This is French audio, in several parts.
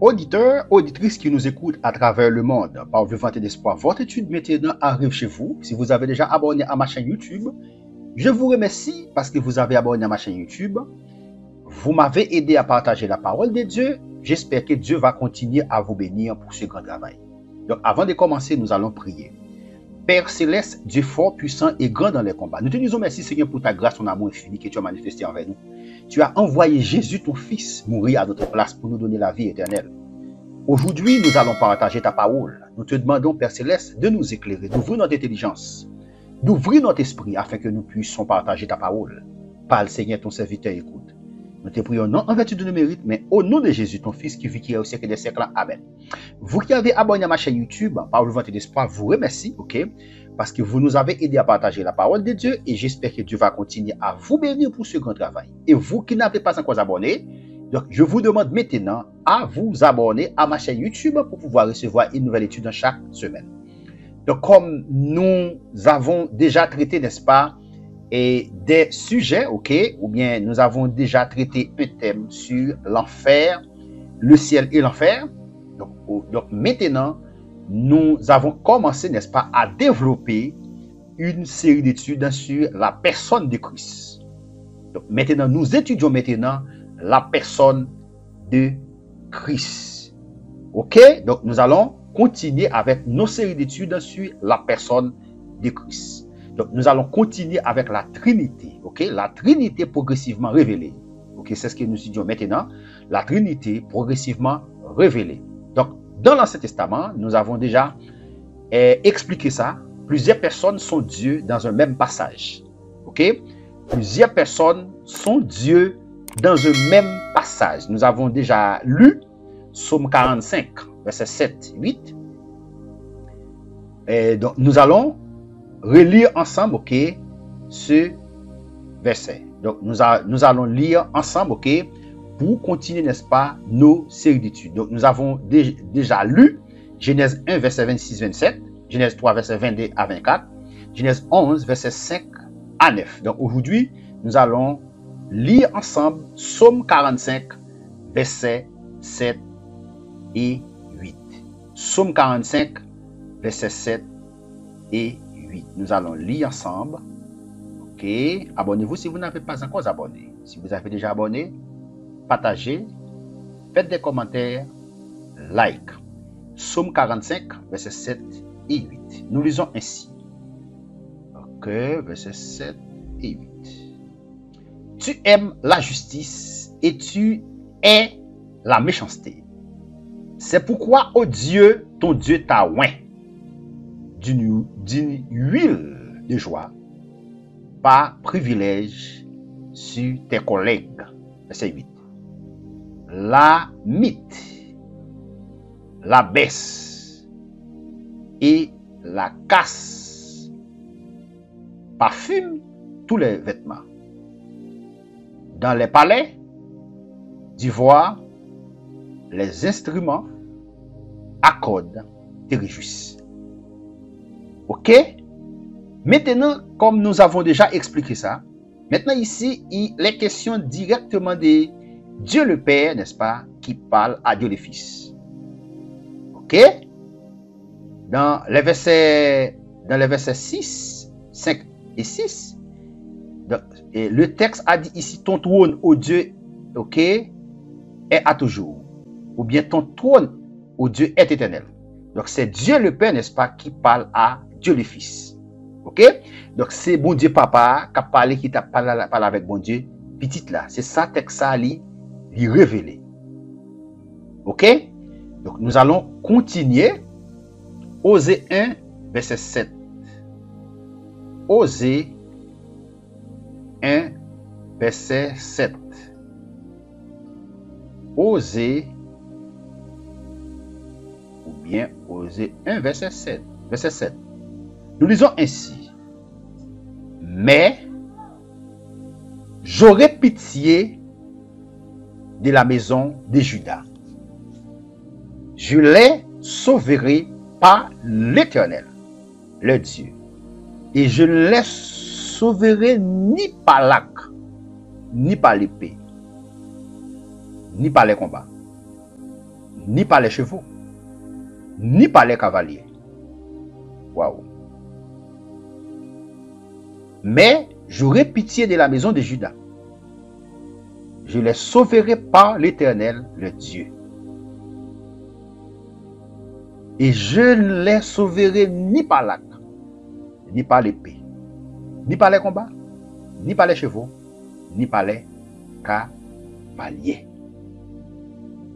Auditeurs, auditrices qui nous écoutent à travers le monde, par le vent d'espoir, votre étude maintenant arrive chez vous. Si vous avez déjà abonné à ma chaîne YouTube, je vous remercie parce que vous avez abonné à ma chaîne YouTube. Vous m'avez aidé à partager la parole de Dieu. J'espère que Dieu va continuer à vous bénir pour ce grand travail. Donc, avant de commencer, nous allons prier. Père céleste, Dieu fort, puissant et grand dans les combats. Nous te disons merci, Seigneur, pour ta grâce, ton amour infini que tu as manifesté envers nous. Tu as envoyé Jésus, ton Fils, mourir à notre place pour nous donner la vie éternelle. Aujourd'hui, nous allons partager ta parole. Nous te demandons, Père céleste, de nous éclairer, d'ouvrir notre intelligence, d'ouvrir notre esprit afin que nous puissions partager ta parole. Parle, Seigneur, ton serviteur écoute. Nous te prions non en vertu de nos mérites, mais au nom de Jésus, ton Fils qui vit, qui est au siècle des siècles. Amen. Vous qui avez abonné à ma chaîne YouTube, par le vent d'espoir, vous remercie, ok? Parce que vous nous avez aidé à partager la parole de Dieu et j'espère que Dieu va continuer à vous bénir pour ce grand travail. Et vous qui n'avez pas encore abonné, donc je vous demande maintenant à vous abonner à ma chaîne YouTube pour pouvoir recevoir une nouvelle étude chaque semaine. Donc comme nous avons déjà traité, n'est-ce pas, et des sujets, ok, ou bien nous avons déjà traité un thème sur l'enfer, le ciel et l'enfer. Donc maintenant, nous avons commencé, n'est-ce pas, à développer une série d'études sur la personne de Christ. Donc maintenant, nous étudions maintenant la personne de Christ. Ok? Donc nous allons continuer avec nos séries d'études sur la personne de Christ. Donc nous allons continuer avec la Trinité. Ok? La Trinité progressivement révélée. Ok? C'est ce que nous étudions maintenant. La Trinité progressivement révélée. Donc dans l'Ancien Testament, nous avons déjà expliqué ça. Plusieurs personnes sont Dieu dans un même passage. Ok? Plusieurs personnes sont Dieu dans un même passage. Nous avons déjà lu Psaume 45, verset 7, 8. Et donc, nous allons relire ensemble, ok, ce verset. Donc, nous allons lire ensemble, ok, pour continuer, n'est-ce pas, nos séries d'études. Donc, nous avons déjà lu Genèse 1, verset 26-27, Genèse 3, verset 22 à 24, Genèse 11, verset 5 à 9. Donc, aujourd'hui, nous allons lire ensemble Psaume 45, verset 7 et 8. Psaume 45, verset 7 et 8. Nous allons lire ensemble. Ok. Abonnez-vous si vous n'avez pas encore abonné. Si vous avez déjà abonné, partagez, faites des commentaires, like. Psaume 45, verset 7 et 8. Nous lisons ainsi. Ok, verset 7 et 8. Tu aimes la justice et tu hais la méchanceté. C'est pourquoi, ô Dieu, ton Dieu t'a oint d'une huile de joie par privilège sur tes collègues. Verset 8. La mythe, la baisse et la casse parfument tous les vêtements. Dans les palais d'ivoire, les instruments accordent et réjouissent. Ok? Maintenant, comme nous avons déjà expliqué ça, maintenant ici, il est question directement de Dieu le Père, n'est-ce pas, qui parle à Dieu le Fils. Ok? Dans les versets 6, 5 et 6, et le texte a dit ici, ton trône, ô Dieu, ok, est à toujours. Ou bien ton trône, ô Dieu, est éternel. Donc c'est Dieu le Père, n'est-ce pas, qui parle à Dieu le Fils. Ok? Donc c'est bon Dieu Papa qui a parlé, qui t'a parlé avec bon Dieu, petite là. C'est ça, texte ça, lui révélé. Ok? Donc nous allons continuer. Osée 1, verset 7. Osée 1, verset 7. Osée, ou bien Osée 1, verset 7. Verset 7. Nous lisons ainsi. Mais j'aurai pitié de la maison de Juda. Je les sauverai par l'Éternel, le Dieu. Et je ne les sauverai ni par l'arc, ni par l'épée, ni par les combats, ni par les chevaux, ni par les cavaliers. Waouh. Mais j'aurai pitié de la maison de Juda. Je les sauverai par l'Éternel, le Dieu. Et je ne les sauverai ni par l'arc, ni par l'épée, ni par les combats, ni par les chevaux, ni par les cavaliers.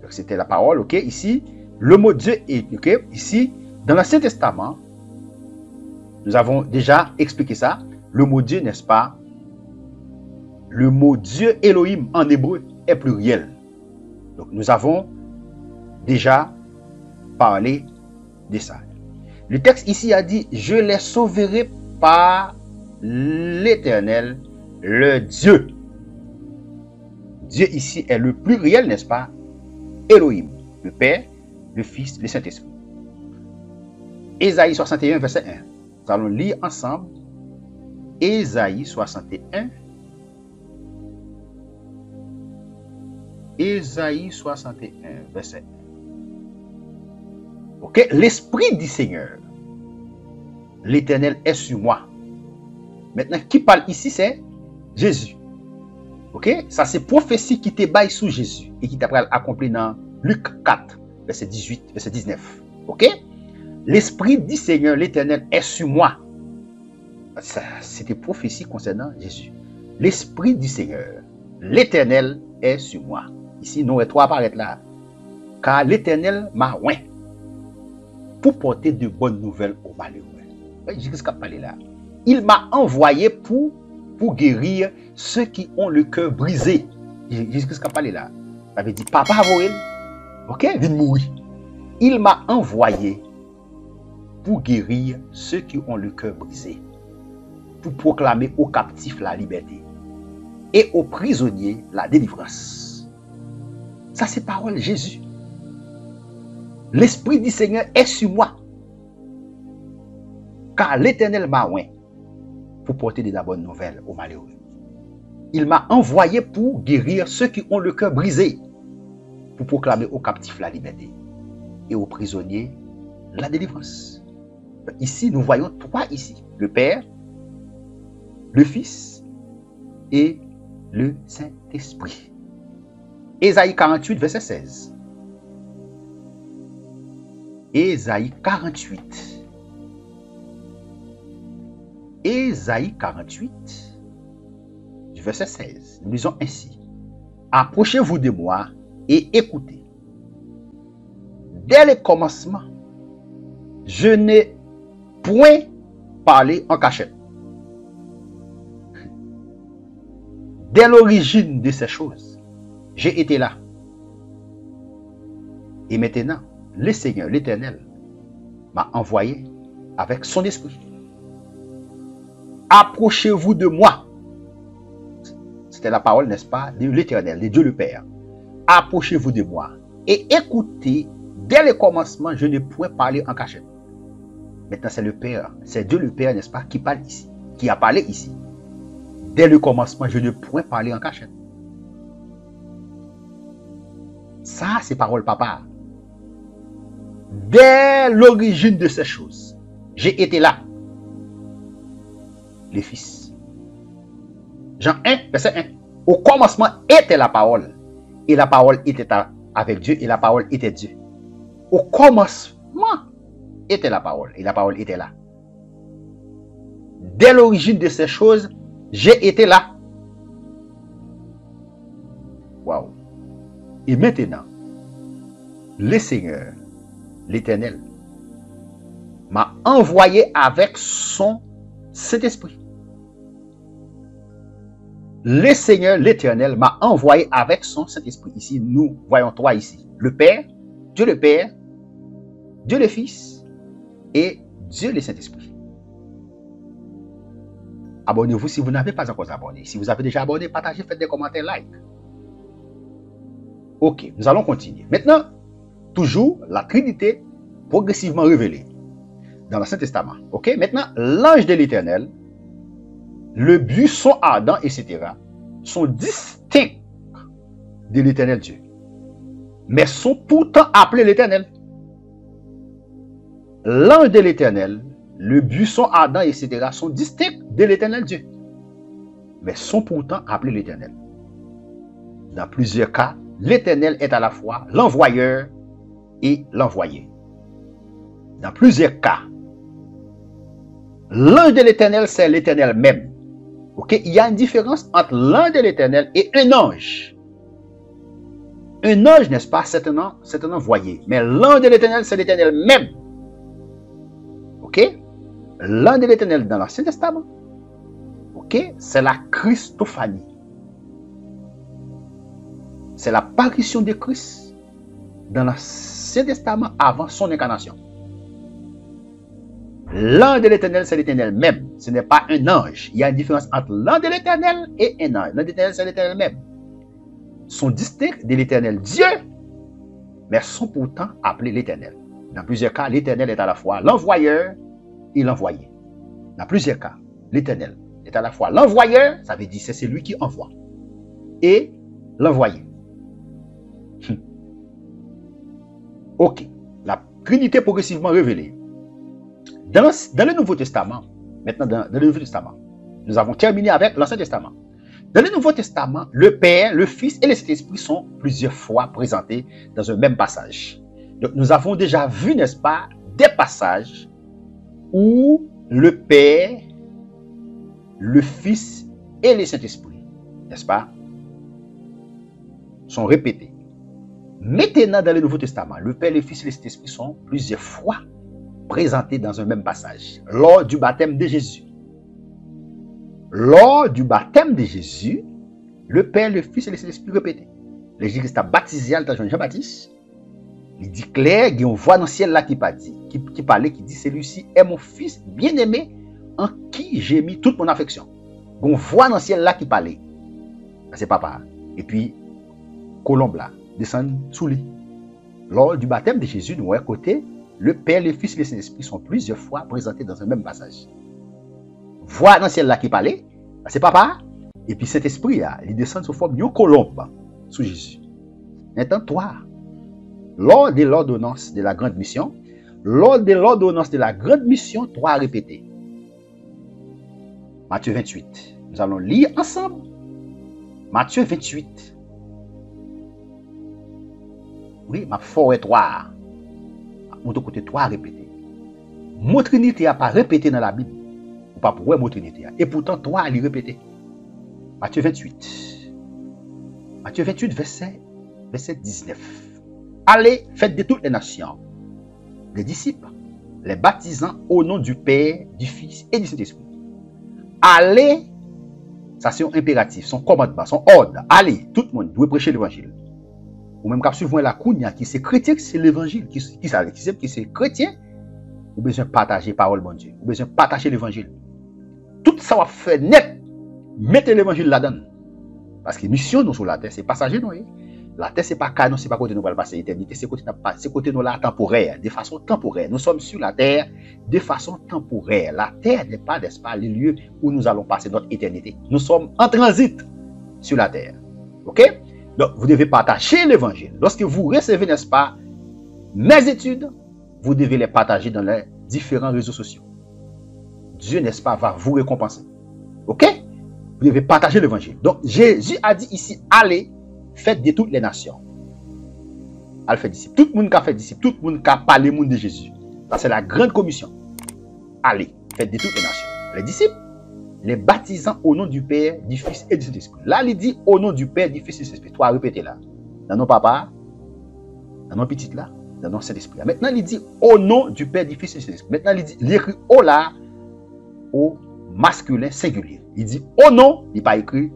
Donc c'était la parole, ok? Ici, le mot Dieu est, ok? Ici, dans l'Ancien Testament, nous avons déjà expliqué ça. Le mot Dieu, n'est-ce pas? Le mot Dieu, Elohim, en hébreu, est pluriel. Donc nous avons déjà parlé de ça. Le texte ici a dit, je les sauverai par l'Éternel, le Dieu. Dieu ici est le pluriel, n'est-ce pas? Elohim, le Père, le Fils, le Saint-Esprit. Ésaïe 61, verset 1. Nous allons lire ensemble Ésaïe 61. Ésaïe 61, verset 1. Ok, l'Esprit du Seigneur, l'Éternel est sur moi. Maintenant, qui parle ici, c'est Jésus. Ok, ça c'est prophétie qui te baille sous Jésus et qui t'appelle accompli dans Luc 4, verset 18, verset 19. Ok, l'Esprit du Seigneur, l'Éternel est sur moi. C'était prophétie concernant Jésus. L'Esprit du Seigneur, l'Éternel est sur moi. Ici, nous et toi apparaître là. Car l'Éternel m'a oint pour porter de bonnes nouvelles aux malheureux. Jésus a parlé là. Il m'a envoyé pour guérir ceux qui ont le cœur brisé. Jésus a parlé là. Ça veut dire, papa Voël, ok, viens mourir. Il m'a envoyé pour guérir ceux qui ont le cœur brisé, pour proclamer aux captifs la liberté et aux prisonniers la délivrance. Ça, c'est parole de Jésus. L'Esprit du Seigneur est sur moi, car l'Éternel m'a oint pour porter de la bonne nouvelle aux malheureux. Il m'a envoyé pour guérir ceux qui ont le cœur brisé, pour proclamer aux captifs la liberté et aux prisonniers la délivrance. Ici, nous voyons trois ici. Le Père, le Fils et le Saint-Esprit. Ésaïe 48, verset 16. Ésaïe 48. Ésaïe 48, du verset 16. Nous lisons ainsi. Approchez-vous de moi et écoutez. Dès le commencement, je n'ai point parlé en cachette. Dès l'origine de ces choses, j'ai été là. Et maintenant, le Seigneur, l'Éternel, m'a envoyé avec son esprit. Approchez-vous de moi. C'était la parole, n'est-ce pas, de l'Éternel, de Dieu le Père. Approchez-vous de moi et écoutez, dès le commencement, je n'ai point parlé en cachette. Maintenant, c'est le Père, c'est Dieu le Père, n'est-ce pas, qui parle ici, qui a parlé ici. Dès le commencement, je n'ai point parlé en cachette. Ça, c'est parole papa. Dès l'origine de ces choses, j'ai été là. Les fils. Jean 1, verset 1. Au commencement était la parole. Et la parole était avec Dieu et la parole était Dieu. Au commencement était la parole et la parole était là. Dès l'origine de ces choses, j'ai été là. Waouh. Et maintenant, le Seigneur, l'Éternel, m'a envoyé avec son Saint-Esprit. Le Seigneur, l'Éternel, m'a envoyé avec son Saint-Esprit. Ici, nous voyons trois ici. Le Père, Dieu le Fils et Dieu le Saint-Esprit. Abonnez-vous si vous n'avez pas encore abonné. Si vous avez déjà abonné, partagez, faites des commentaires, like. Ok, nous allons continuer. Maintenant, toujours la Trinité progressivement révélée dans l'Ancien Testament. Ok, maintenant, l'ange de l'Éternel, le buisson ardent, etc., sont distincts de l'Éternel Dieu. mais sont pourtant appelés l'Éternel. L'ange de l'Éternel, le buisson ardent, etc. sont distincts de l'Éternel Dieu, mais sont pourtant appelés l'Éternel. Dans plusieurs cas, l'Éternel est à la fois l'envoyeur et l'envoyé. Dans plusieurs cas, l'ange de l'Éternel, c'est l'Éternel même. Okay? Il y a une différence entre l'ange de l'Éternel et un ange. Un ange, n'est-ce pas, c'est un envoyé. Mais l'ange de l'Éternel, c'est l'Éternel même. Ok? L'ange de l'Éternel dans l'Ancien Testament, ok, c'est la Christophanie. C'est l'apparition de Christ dans l'Ancien Testament avant son incarnation. L'ange de l'Éternel, c'est l'Éternel même. Ce n'est pas un ange. Il y a une différence entre l'ange de l'Éternel et un ange. L'ange de l'Éternel, c'est l'Éternel même. Sont distincts de l'Éternel Dieu, mais sont pourtant appelés l'Éternel. Dans plusieurs cas, l'Éternel est à la fois l'envoyeur et l'envoyé. Dans plusieurs cas, l'Éternel est à la fois l'envoyeur, ça veut dire c'est celui qui envoie, et l'envoyé. Ok, la Trinité progressivement révélée. Dans le Nouveau Testament, maintenant dans le Nouveau Testament, nous avons terminé avec l'Ancien Testament. Dans le Nouveau Testament, le Père, le Fils et le Saint-Esprit sont plusieurs fois présentés dans un même passage. Donc, nous avons déjà vu, n'est-ce pas, des passages où le Père, le Fils et le Saint-Esprit, n'est-ce pas, sont répétés. Maintenant, dans le Nouveau Testament, le Père, le Fils et le Saint-Esprit sont plusieurs fois présentés dans un même passage, lors du baptême de Jésus. Lors du baptême de Jésus, le Père, le Fils et le Saint-Esprit répétés. Le Jésus a baptisé dans Jean-Baptiste. Il dit clair, il y a une voix dans le ciel là qui parlait, qui dit celui-ci est mon fils bien-aimé en qui j'ai mis toute mon affection. Il y a une voix dans le ciel là qui parlait. C'est papa. Et puis, colombe là, descend sous lui. Lors du baptême de Jésus, de mon côté, le Père, le Fils et le Saint-Esprit sont plusieurs fois présentés dans un même passage. Voix dans le ciel là qui parlait, c'est papa. Et puis cet esprit là, il descend sous forme d'une colombe sous Jésus. Maintenant, toi, lors de l'ordonnance de la grande mission, toi répété. Matthieu 28. Nous allons lire ensemble. Matthieu 28. Oui, ma forêt toi. Mon côté toi répété. Mon Trinité n'a pas répété dans la Bible. Ou pas pour mon Trinité. Et pourtant, toi, il répété. Matthieu 28. Matthieu 28, verset 19. Allez, faites de toutes les nations des disciples, les baptisant au nom du Père, du Fils et du Saint-Esprit. Allez, ça c'est un impératif, son commandement, son ordre. Allez, tout le monde doit prêcher l'évangile. Ou même quand suivant la kounia qui c'est chrétien, c'est l'évangile, qui c'est chrétien, ou besoin de partager parole de Dieu, ou besoin de partager l'évangile. Tout ça va faire net, mettez l'évangile là-dedans. Parce que mission nous sur la terre, c'est passager non. La terre, c'est pas canon, c'est pas côté nous va passer l'éternité, c'est côté nous là temporaire, de façon temporaire. Nous sommes sur la terre de façon temporaire. La terre n'est pas, n'est-ce pas, le lieu où nous allons passer notre éternité. Nous sommes en transit sur la terre. Ok? Donc, vous devez partager l'évangile. Lorsque vous recevez, n'est-ce pas, mes études, vous devez les partager dans les différents réseaux sociaux. Dieu, n'est-ce pas, va vous récompenser. Ok? Vous devez partager l'évangile. Donc, Jésus a dit ici, allez, faites de toutes les nations. Allez, faites disciples. Tout le monde qui a fait disciples, tout le monde qui a parlé de Jésus. Ça, c'est la grande commission. Allez, faites de toutes les nations. Les disciples, les baptisant au nom du Père, du Fils et du Saint-Esprit. Là, il dit au nom du Père, du Fils et du Saint-Esprit. Toi, répétez là. Dans nos papas, dans nos petites là, dans nos Saint-Esprit. Maintenant, il dit au nom du Père, du Fils et du Saint-Esprit. Maintenant, il dit, il écrit au là, au masculin singulier. Il dit au nom, il n'est pas écrit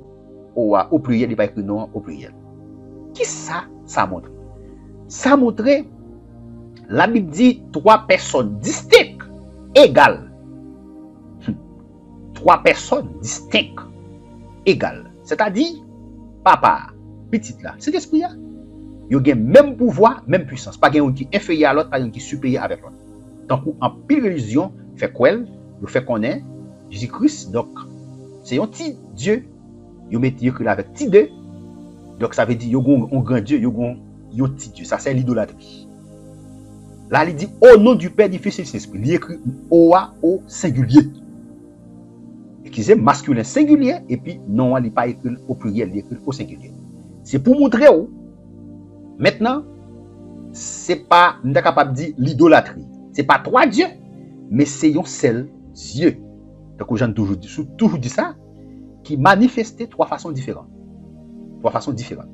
au pluriel, il n'est pas écrit non au pluriel. Qui ça montre? Ça montre, la Bible dit trois personnes distinctes, égales. Trois personnes distinctes, égales. C'est-à-dire, papa, petite là, cet esprit-là, il y a même pouvoir, même puissance. Pas quelqu'un qui est inférieur à l'autre, pas quelqu'un qui est supérieur avec l'autre. Donc, en pile religion, fait quoi? Il fait connaître Jésus-Christ. Donc, c'est un petit Dieu. Il met écrit avec petit Dieu. Donc, ça veut dire qu'il y a un grand Dieu, il y a un un petit Dieu. Ça, c'est l'idolâtrie. Là, il dit au nom du Père, du Fils et du Saint-Esprit. Il écrit OA au singulier. Excusez, masculin singulier, et puis non, il n'est pas écrit au pluriel, il est écrit au singulier. C'est pour montrer où, maintenant, c'est pas, on est capable de dire l'idolâtrie. C'est pas trois dieux, mais c'est un seul Dieu. Donc, j'ai toujours dit ça, qui manifestait trois façons différentes. Trois façons différentes.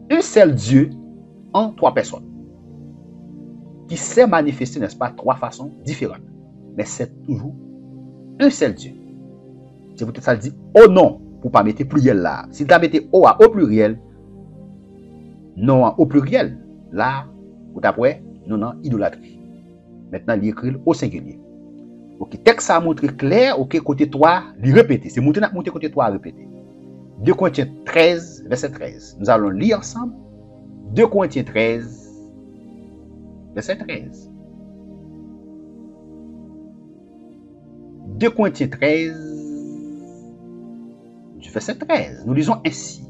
Un seul Dieu en trois personnes. Qui s'est manifesté, n'est-ce pas, trois façons différentes. Mais c'est toujours un seul Dieu. C'est peut-être ça le dit oh non, pour ne pas mettre pluriel là. Si tu as mis oh au pluriel, non au pluriel, là, ou d'après, non, idolâtrie. Maintenant, il écrit au singulier. Ok, texte ça a montré clair, ok, côté 3, il répéter. C'est monter côté 3 à répéter. 2 Corinthiens 13, verset 13. Nous allons lire ensemble. 2 Corinthiens 13, verset 13. 2 Corinthiens 13, verset 13. Nous lisons ainsi.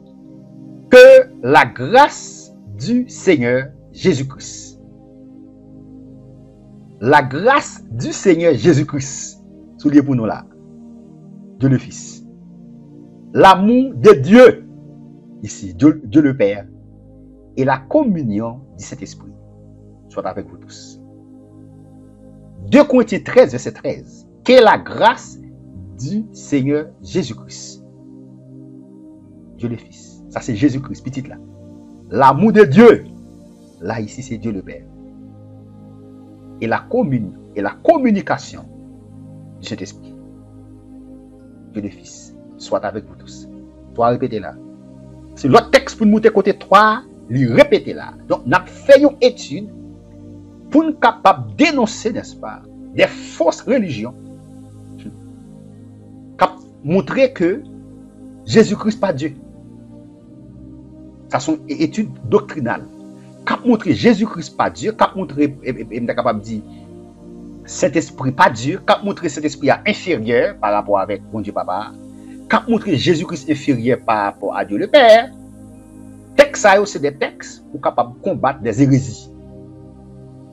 Que la grâce du Seigneur Jésus-Christ. La grâce du Seigneur Jésus-Christ. Souliez pour nous là. Dieu le Fils. L'amour de Dieu. Ici, Dieu le Père. Et la communion du Saint-Esprit. Soit avec vous tous. 2 Corinthiens 13, verset 13. Que la grâce du Seigneur Jésus-Christ. Dieu le Fils. Ça c'est Jésus-Christ, petite là. L'amour de Dieu. Là ici c'est Dieu le Père. Et la communication du Saint-Esprit. Dieu le Fils. Soit avec vous tous. Toi répétez là. C'est l'autre texte pour nous monter côté 3, lui répéter là. Donc nous avons fait une étude pour nous capables de dénoncer, n'est-ce pas, des fausses religions. Montrer que Jésus-Christ pas Dieu. Ça sont études doctrinales. Cap montrer Jésus-Christ pas Dieu, cap montrer capable de dire Saint-Esprit pas Dieu, cap montrer Saint-Esprit inférieur par rapport avec bon Dieu Papa, cap montrer Jésus-Christ inférieur par rapport à Dieu le Père. Texte ça c'est des textes pour capable combattre des hérésies.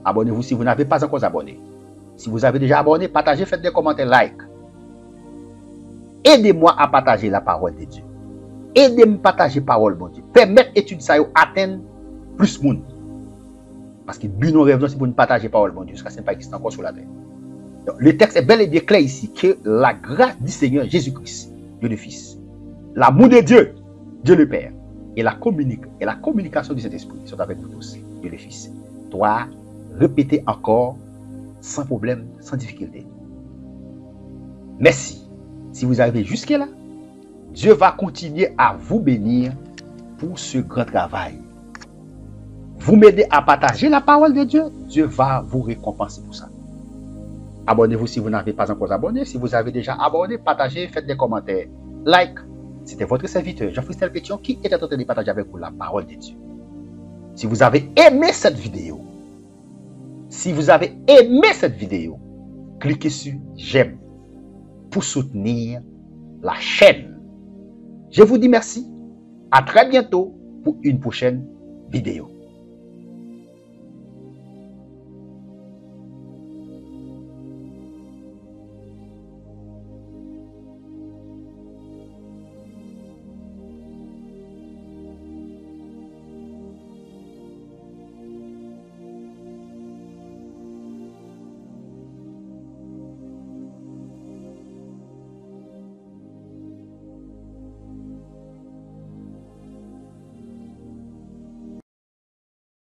Abonnez-vous si vous n'avez pas encore abonné. Si vous avez déjà abonné, partagez, faites des commentaires, like. Aidez-moi à partager la parole de Dieu. Aidez-moi à partager la parole de Dieu. Permettez l'étude ça atteindre plus de monde. Parce que but nous rêvons c'est pour nous partager la parole de Dieu. Parce que ce n'est pas existant encore sur la terre. Donc, le texte est bel et bien clair ici que la grâce du Seigneur Jésus-Christ, Dieu le Fils, l'amour de Dieu, Dieu le Père, et la communication du Saint-Esprit sont avec vous tous, Dieu le Fils. Toi, répétez encore sans problème, sans difficulté. Merci. Si vous arrivez jusque-là, Dieu va continuer à vous bénir pour ce grand travail. Vous m'aidez à partager la parole de Dieu, Dieu va vous récompenser pour ça. Abonnez-vous si vous n'avez pas encore abonné. Si vous avez déjà abonné, partagez, faites des commentaires, like. C'était votre serviteur, Jean-Christelle Pétion, qui était en train de partager avec vous la parole de Dieu. Si vous avez aimé cette vidéo, cliquez sur j'aime pour soutenir la chaîne. Je vous dis merci. À très bientôt pour une prochaine vidéo.